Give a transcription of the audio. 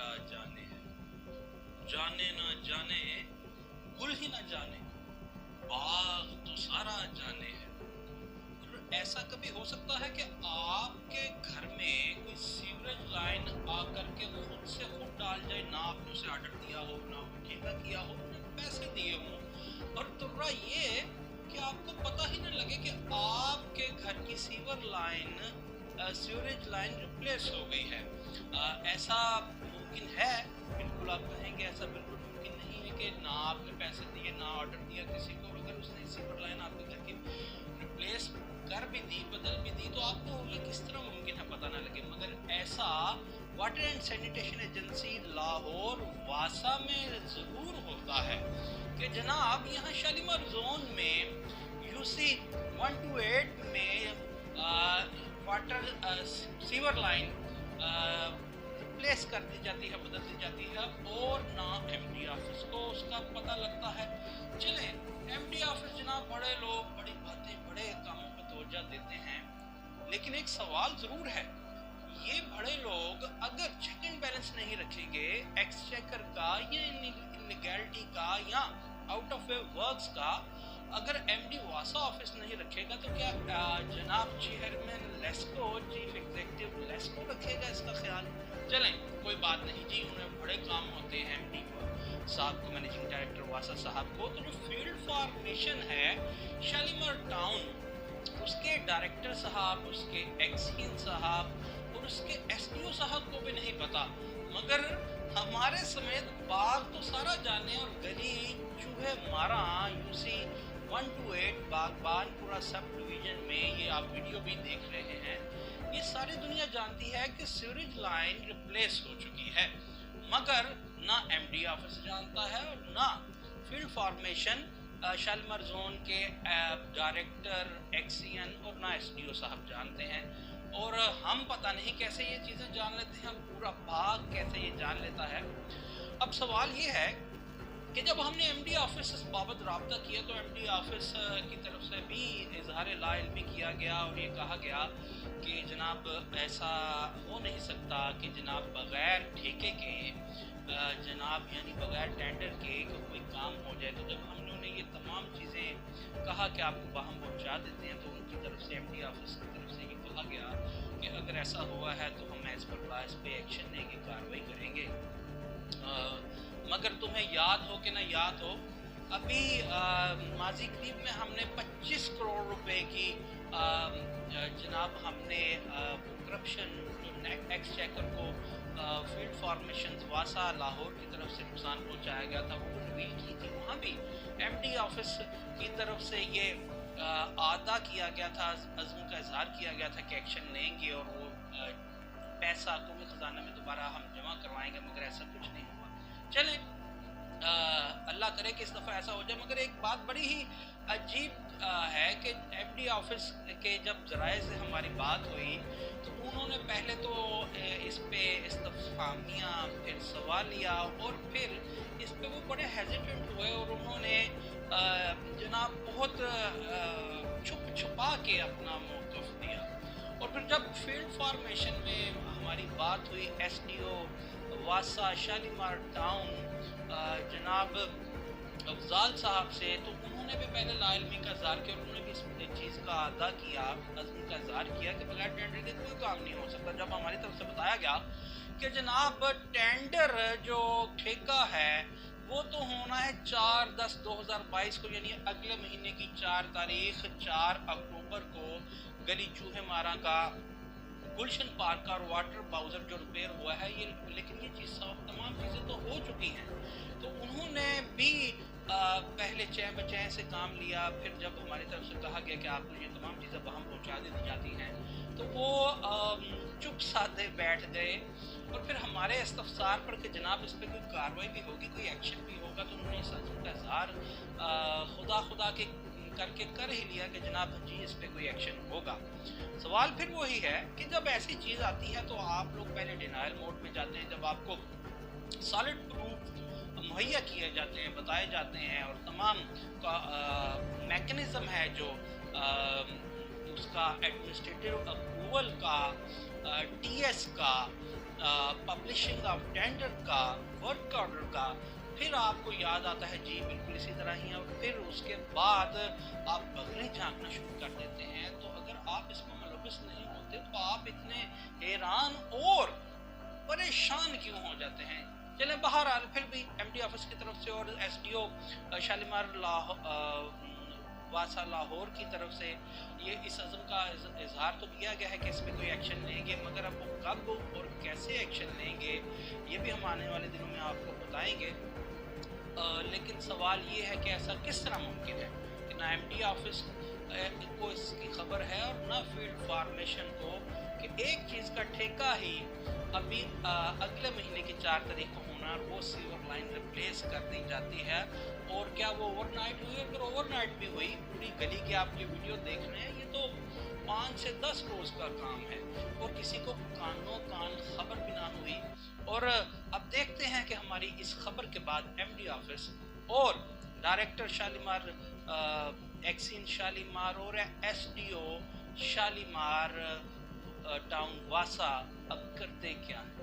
सारा जाने है, जाने ना जाने गुल ही ना जाने, बाग तो सारा जाने है। और ऐसा कभी हो सकता है कि आपके घर में कोई सीवरेज लाइन आकर के खुद से खुद डाल जाए, ना आपने उसे ऑर्डर दिया हो, ना ठेका किया हो, ना पैसे दिए हो, और तुर्रा ये कि आपको पता ही न लगे कि आपके घर की सीवरेज लाइन रिप्लेस हो गई है। ऐसा मुमकिन है? बिल्कुल आप कहेंगे ऐसा बिल्कुल मुमकिन नहीं है कि ना आपने पैसे दिए, ना ऑर्डर दिया किसी को, अगर उसने सीवर लाइन आपके घर की रिप्लेस कर भी दी, बदल भी दी, तो आपको ये किस तरह मुमकिन है पता ना लगे। मगर ऐसा water and sanitation agency Lahore वासा में ज़रूर होता है कि जनाब यहाँ शालीमार जोन में यूसी 128 में वाटर सीवर लाइन रिप्लेस कर दी जाती है, बदल दी जाती है, और ना एमडी ऑफिस को उसका पता लगता है। चलें, एमडी ऑफिस जनाब बड़े लोग बड़ी बातें बड़े कामों पर तवज्जो देते हैं, लेकिन एक सवाल ज़रूर है, ये बड़े लोग अगर चेक एंड बैलेंस नहीं रखेंगे एक्सचेकर का या इनलीगैलिटी का या आउट ऑफ वे वर्क्स का, अगर एमडी वासा ऑफिस नहीं रखेगा तो क्या जनाब chairman LESCO, chief executive LESCO रखेगा इसका ख्याल? चलें, कोई बात नहीं जी, उन्हें बड़े काम होते हैं एमडी साहब को, मैनेजिंग डायरेक्टर वासा साहब को। तो जो फील्ड फॉर्मेशन है शालीमार टाउन, उसके डायरेक्टर साहब, उसके एक्सीएन साहब और उसके एसडीओ साहब को भी नहीं पता, मगर हमारे समेत बाग तो सारा जाने और गली चूहे मारा यूसी 128 बागबानपुरा सब डिवीजन में, ये आप वीडियो भी देख रहे हैं, ये सारी दुनिया जानती है कि सीवरेज लाइन रिप्लेस हो चुकी है, मगर ना एमडी ऑफिस जानता है और ना फील्ड फॉर्मेशन शालीमार जोन के डायरेक्टर, एक्सीएन और ना एसडीओ साहब जानते हैं। और हम पता नहीं कैसे ये चीज़ें जान लेते हैं, पूरा बाग कैसे ये जान लेता है। अब सवाल ये है कि जब हमने एमडी ऑफिस इस बाबत रब्ता किया तो एमडी ऑफिस की तरफ से भी इजहार ला इल्मी किया गया और ये कहा गया कि जनाब ऐसा हो नहीं सकता कि जनाब बग़ैर ठेके के, जनाब यानी बग़ैर टेंडर के कोई काम हो जाए। तो जब हमने उन्हें ये तमाम चीज़ें कहा कि आपको बाहम पहुँचा देते हैं, तो उनकी तरफ से एमडी ऑफिस की तरफ से ये कहा गया कि अगर ऐसा हुआ है तो हम एज़ पर लॉ इस पर एक्शन लेंगे, कार्रवाई करेंगे। मगर तुम्हें याद हो कि ना याद हो, अभी माजी करीब में हमने 25 करोड़ रुपए की जनाब हमने करप्शन एक्सचेकर को फील्ड फॉर्मेशन वासा लाहौर की तरफ से नुकसान पहुंचाया गया था, वो रिवील की थी। वहाँ भी एमडी ऑफिस की तरफ से ये आदा किया गया था, अज़्म का इजहार किया गया था कि एक्शन लेंगे और वो पैसा कौमी ख़जाना में दोबारा हम जमा करवाएंगे, मगर ऐसा कुछ नहीं हुआ। चलें, अल्लाह करे कि इस दफ़ा ऐसा हो जाए। मगर एक बात बड़ी ही अजीब है कि एमडी ऑफिस के जब ज़राए से हमारी बात हुई तो उन्होंने पहले तो इस पे इस्तफ़ामियाँ, फिर सवालिया और फिर इस पे वो बड़े हेजिटेंट हुए और उन्होंने जनाब बहुत छुप छुपा के अपना मौक़िफ़ दिया। और फिर जब फील्ड फॉर्मेशन में हमारी बात हुई एसडीओ वासा शालीमार टाउन जनाब अफजाल साहब से, तो उन्होंने भी पहले लाइलमी का इज़हार किया, उन्होंने भी इस चीज़ का अदा किया, अज़्म का इज़हार किया कि बगैर टेंडर के कोई काम नहीं हो सकता। जब हमारी तरफ से बताया गया कि जनाब टेंडर जो ठेका है वो तो होना है 4/10/2022 को, यानी अगले महीने की 4 तारीख 4 अक्टूबर को गली चूहे मारा का गुलशन पार्क का और वाटर बाउजर जो रिपेयर हुआ है ये, लेकिन ये चीज़ तमाम चीज़ें तो हो चुकी हैं। तो उन्होंने भी पहले चैन बचैन से काम लिया, फिर जब हमारी तरफ से कहा गया कि आपको ये तमाम चीज़ें वहाँ पहुँचा दी जाती हैं तो वो चुप साधे बैठ गए। और फिर हमारे इस्तफसार पर कि जनाब इस पर कोई कार्रवाई भी होगी, कोई एक्शन भी होगा, तो उन्होंने इस अज़्म का इज़हार खुदा के करके कर ही लिया कि जनाब जी इस पर कोई एक्शन होगा। सवाल फिर वही है कि जब ऐसी चीज़ आती है तो आप लोग पहले डिनायल मोड में जाते हैं, जब आपको सॉलिड प्रूफ मुहैया किए जाते हैं, बताए जाते हैं और तमाम का मैकेनिज़्म है जो उसका एडमिनिस्ट्रेटिव अप्रूवल का, टीएस का, पब्लिशिंग ऑफ टेंडर का, वर्क ऑर्डर का, फिर आपको याद आता है जी बिल्कुल इसी तरह ही है, और फिर उसके बाद आप बगलें झांकना शुरू कर देते हैं। तो अगर आप इसमें मुलविस नहीं होते तो आप इतने हैरान और परेशान क्यों हो जाते हैं? चले बहरहाल फिर भी एमडी ऑफिस की तरफ से और एसडीओ शालीमार वासा लाहौर की तरफ से ये इस अज़म का इजहार तो किया गया है कि इस पर कोई एक्शन लेंगे, मगर अब वो कब और कैसे एक्शन लेंगे ये भी हम आने वाले दिनों में आपको बताएंगे। लेकिन सवाल ये है कि ऐसा किस तरह मुमकिन है कि ना एमडी ऑफिस को इसकी खबर है और ना फील्ड फार्मेशन को, कि एक चीज़ का ठेका ही अभी अगले महीने की 4 तारीख को होना, और वो सीवर लाइन रिप्लेस कर दी जाती है। और क्या वो ओवरनाइट हुई? अगर ओवरनाइट भी हुई, पूरी गली के आप ये वीडियो देख रहे हैं, ये तो 5 से 10 रोज़ का काम है और किसी को कानों कान खबर भी ना हुई। और अब देखते हैं कि हमारी इस खबर के बाद एमडी ऑफिस और डायरेक्टर शालीमार एक्सिन शालीमार और एसडीओ शालीमार टाउन वासा अब करते क्या है।